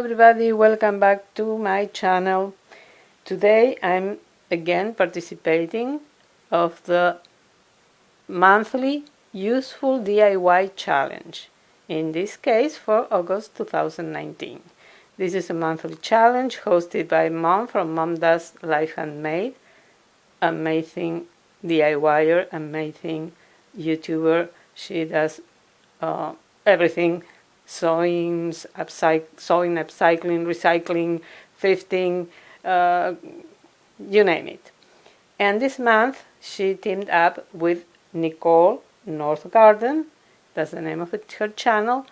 everybody, welcome back to my channel. Today I'm again participating of the monthly useful DIY challenge, in this case for August 2019. This is a monthly challenge hosted by Mom from MomDas Life Handmade, amazing DIYer, amazing YouTuber. She does everything: sewing, upcycling, recycling, thrifting, you name it. And this month she teamed up with Nicole Northgarden, that's the name of her channel,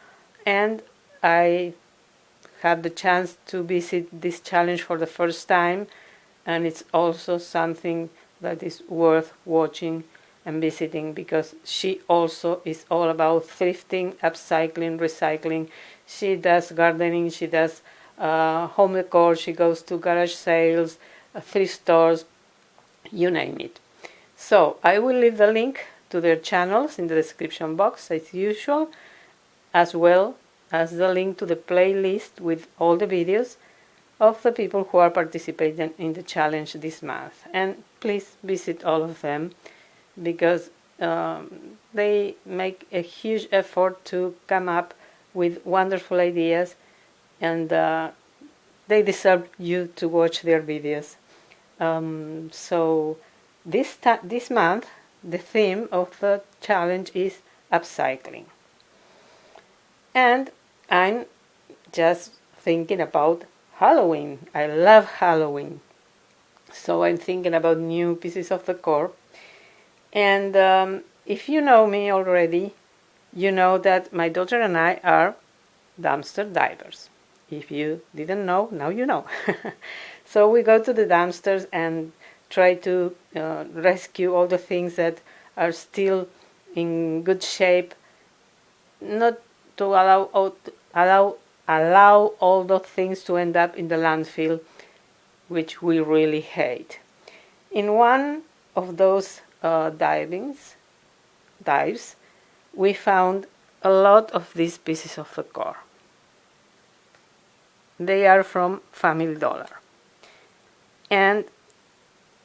and I had the chance to visit this challenge for the first time, and it's also something that is worth watching and visiting, because she also is all about thrifting, upcycling, recycling. She does gardening, she does home decor, she goes to garage sales, thrift stores, you name it. So I will leave the link to their channels in the description box as usual, as well as the link to the playlist with all the videos of the people who are participating in the challenge this month. And please visit all of them, because they make a huge effort to come up with wonderful ideas, and they deserve you to watch their videos. So this month the theme of the challenge is upcycling, and I'm just thinking about Halloween. I love Halloween, so I'm thinking about new pieces of decor. And if you know me already, you know that my daughter and I are dumpster divers. If you didn't know, now you know. So we go to the dumpsters and try to rescue all the things that are still in good shape, not to allow all those things to end up in the landfill, which we really hate. In one of those dives, we found a lot of these pieces of decor. They are from Family Dollar, and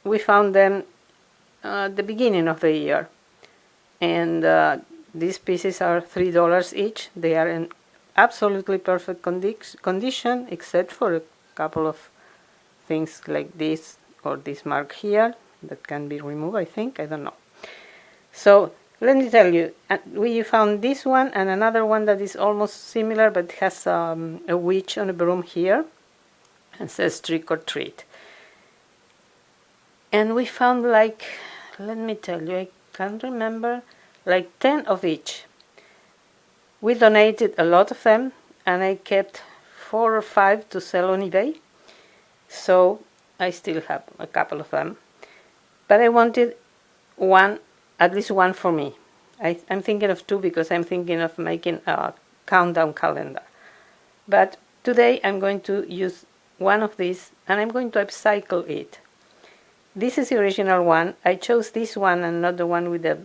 we found them at the beginning of the year, and these pieces are $3 each. They are in absolutely perfect condition, except for a couple of things like this or this mark here that can be removed, I think. I don't know. So let me tell you, we found this one and another one that is almost similar, but has a witch on a broom here and says trick or treat. And we found, like, let me tell you, I can't remember, like 10 of each. We donated a lot of them, and I kept 4 or 5 to sell on eBay. So I still have a couple of them. But I wanted one, at least one for me. I'm thinking of 2 because I'm thinking of making a countdown calendar. But today I'm going to use one of these, and I'm going to upcycle it. This is the original one. I chose this one and not the one with the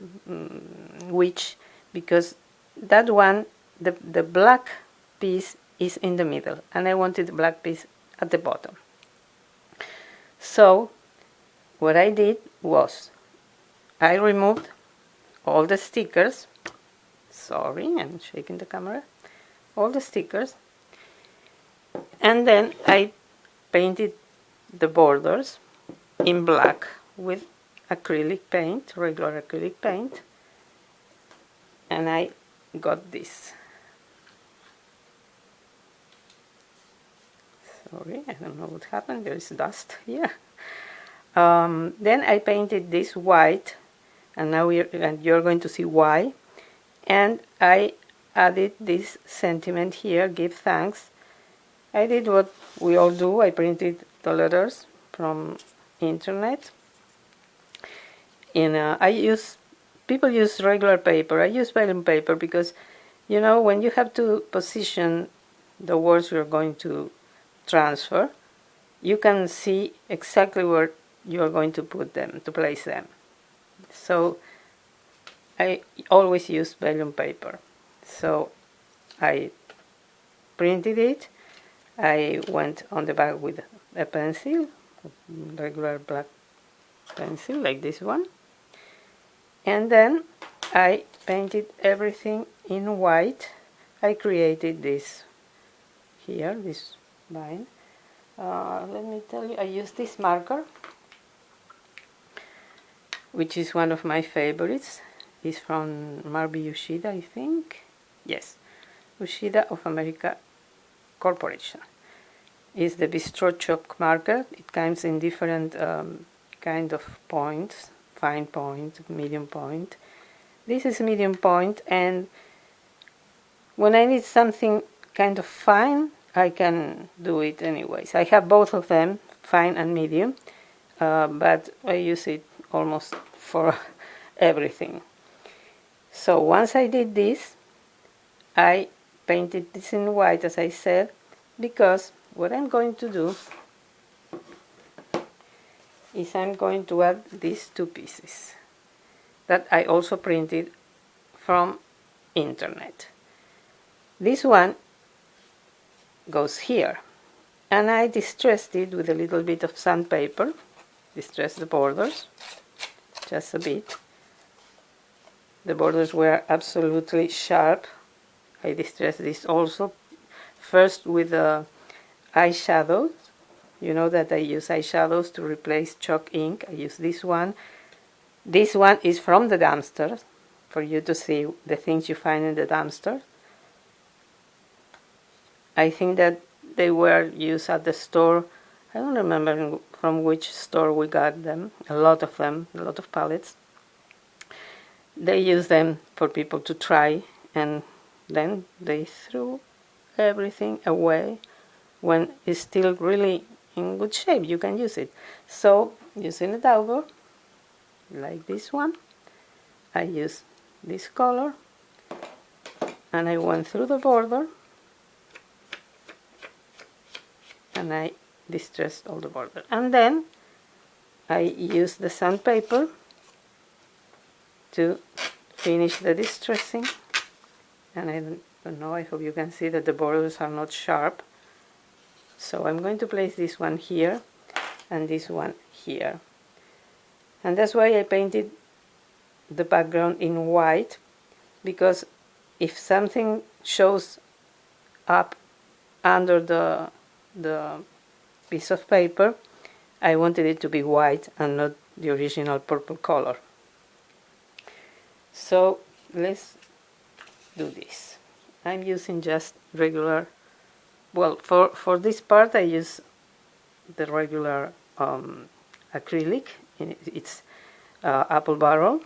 witch, because that one, the black piece is in the middle, and I wanted the black piece at the bottom. So what I did was I removed all the stickers. Sorry, I'm shaking the camera. All the stickers. And then I painted the borders in black with acrylic paint, regular acrylic paint, and I got this. Sorry, I don't know what happened, there is dust here. Then I painted this white, and now you're going to see why. And I added this sentiment here: give thanks. I did what we all do. I printed the letters from internet. And people use regular paper. I use vellum paper because, you know, when you have to position the words you're going to transfer, you can see exactly where you are going to put them, to place them. So I always use vellum paper. So I printed it, I went on the back with a pencil, regular black pencil like this one, and then I painted everything in white. I created this here, this line. Let me tell you, I used this marker, which is one of my favorites. It's from Marby Yoshida, I think. Yes, Yoshida of America Corporation. It's the Bistro chalk marker. It comes in different kind of points, fine point, medium point. This is medium point, and when I need something kind of fine, I can do it anyways. I have both of them, fine and medium, but I use it almost for everything. So once I did this, I painted this in white, as I said, because what I'm going to do is I'm going to add these two pieces that I also printed from internet. This one goes here, and I distressed it with a little bit of sandpaper, distressed the borders, just a bit. The borders were absolutely sharp. I distressed this also, first with eyeshadows. You know that I use eyeshadows to replace chalk ink. I use this one. This one is from the dumpster, for you to see the things you find in the dumpster. I think that they were used at the store. I don't remember from which store we got them. A lot of them, a lot of pallets. They use them for people to try, and then they threw everything away when it's still really in good shape. You can use it. So using a dauber like this one, I use this color and I went through the border and I distressed all the border, and then I used the sandpaper to finish the distressing. And I don't know, I hope you can see that the borders are not sharp. So I'm going to place this one here and this one here. And that's why I painted the background in white, because if something shows up under the piece of paper, I wanted it to be white and not the original purple color. So let's do this. I'm using just regular, well, for this part I use the regular acrylic. It's apple barrel.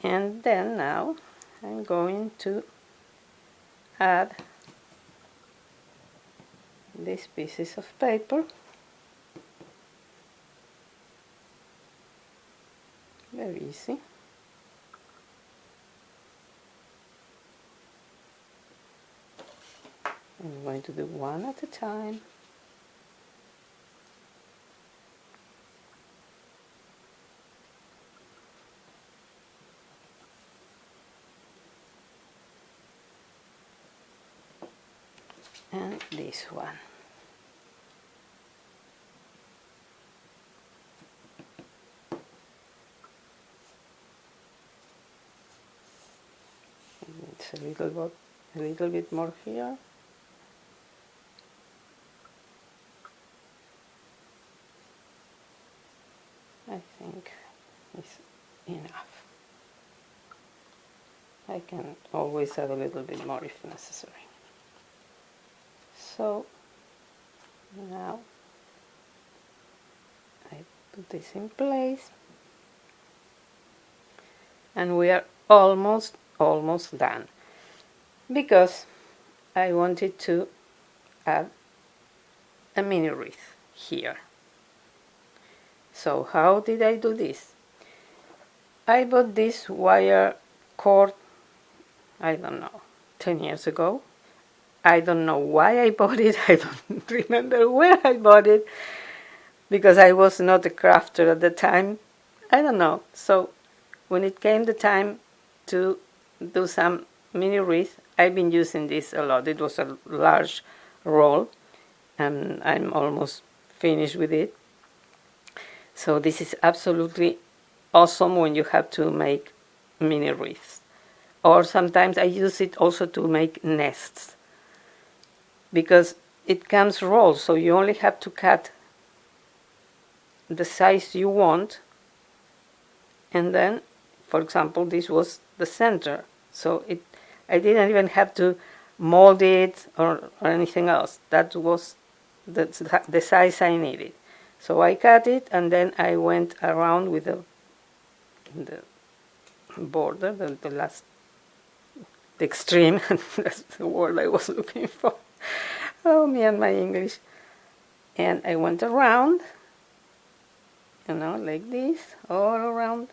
And then now I'm going to add these pieces of paper. Very easy. I'm going to do one at a time. And this one. It's a little bit more here. I think it's enough. I can always add a little bit more if necessary. So now I put this in place, and we are almost done, because I wanted to add a mini wreath here. So how did I do this? I bought this wire cord, I don't know, 10 years ago. I don't know why I bought it. I don't remember where I bought it, because I was not a crafter at the time. I don't know. So when it came the time to do some mini wreath, I've been using this a lot. It was a large roll, and I'm almost finished with it. So this is absolutely awesome when you have to make mini wreaths. Or sometimes I use it also to make nests, because it comes rolled, so you only have to cut the size you want, and then, for example, this was the center, so I didn't even have to mold it or anything else. That was the size I needed. So I cut it, and then I went around with the border, the last, the extreme, that's the word I was looking for. Oh, me and my English. And I went around, like this, all around,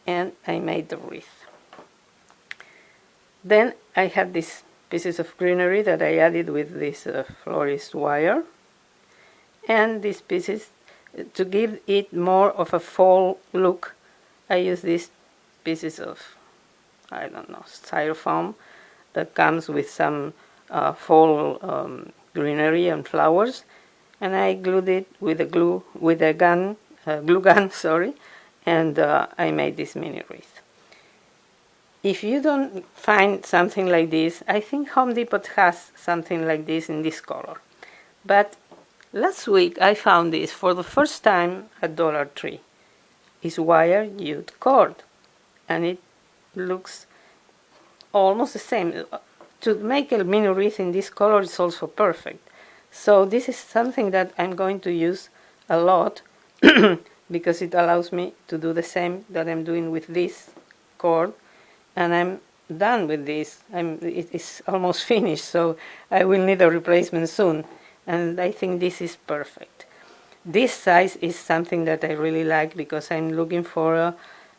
and I made the wreath. Then I had these pieces of greenery that I added with this florist wire, and these pieces, to give it more of a fall look, I use these pieces of, I don't know, styrofoam that comes with some fall greenery and flowers, and I glued it with a glue gun, sorry, and I made this mini wreath. If you don't find something like this, I think Home Depot has something like this in this color. But last week I found this for the first time at Dollar Tree. It's wire jute cord, and it looks almost the same. To make a mini wreath in this color is also perfect. So this is something that I'm going to use a lot because it allows me to do the same that I'm doing with this cord, and I'm done with this. It is almost finished, so I will need a replacement soon, and I think this is perfect. This size is something that I really like because I'm looking for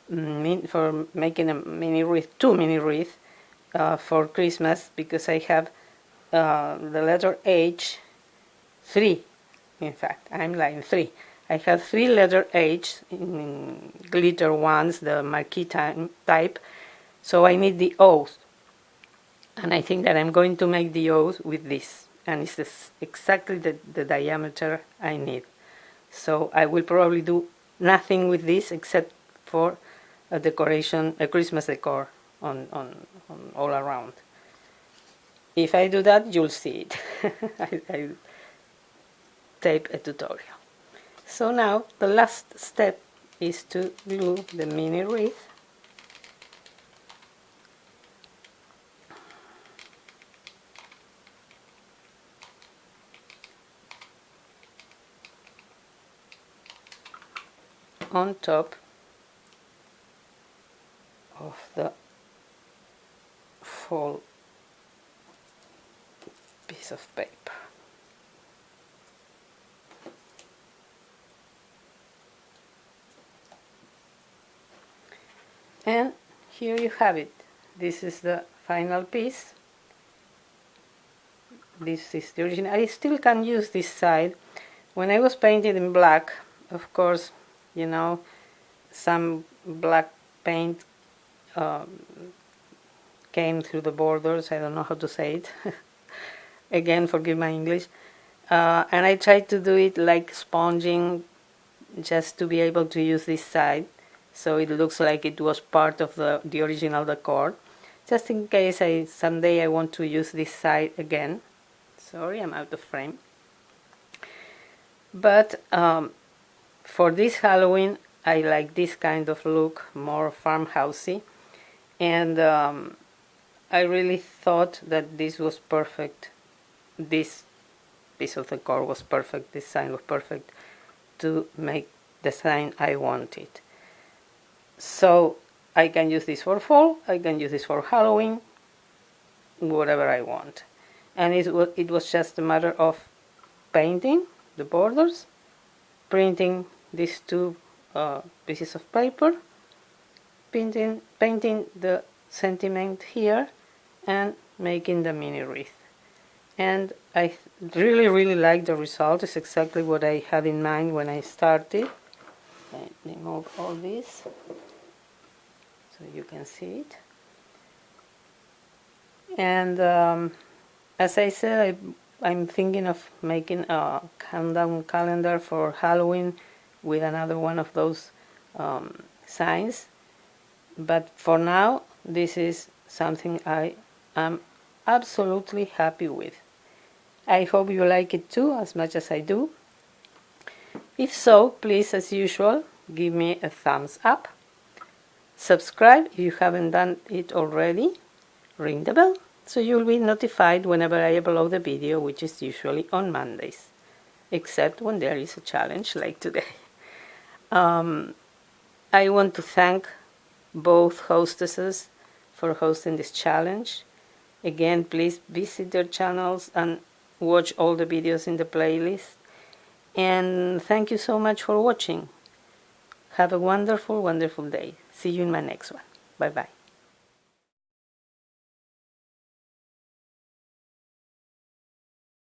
making a mini wreath, 2 mini wreaths for Christmas, because I have the letter H, 3, in fact, I'm line 3. I have 3 letter H in glitter ones, the marquee type, so I need the O's. And I think that I'm going to make the O's with this, and it's exactly the diameter I need. So I will probably do nothing with this except for a decoration, a Christmas decor on all around. If I do that, you'll see it. I tape a tutorial. So now the last step is to glue the mini wreath on top of the full piece of paper. And here you have it. This is the final piece. This is the original. I still can use this side. When I was painting in black, of course, some black paint came through the borders. I don't know how to say it. Again, forgive my English. And I tried to do it like sponging, just to be able to use this side, so it looks like it was part of the original decor, just in case someday I want to use this side again. Sorry, I'm out of frame. But for this Halloween, I like this kind of look, more farmhousey, and I really thought that this was perfect. This piece of decor was perfect, this sign was perfect to make the sign I wanted. So I can use this for fall, I can use this for Halloween, whatever I want. And it was just a matter of painting the borders, printing these 2 pieces of paper, painting the sentiment here, and making the mini wreath. And I really like the result. It's exactly what I had in mind when I started. I remove all this so you can see it. And as I said, I'm thinking of making a countdown calendar for Halloween with another one of those signs. But for now, this is something I am absolutely happy with. I hope you like it too, as much as I do. If so, please, as usual, give me a thumbs up. Subscribe if you haven't done it already. Ring the bell so you'll be notified whenever I upload a video, which is usually on Mondays, except when there is a challenge like today. I want to thank both hostesses for hosting this challenge. Again, please visit their channels and watch all the videos in the playlist. And thank you so much for watching. Have a wonderful, wonderful day. See you in my next one. Bye-bye.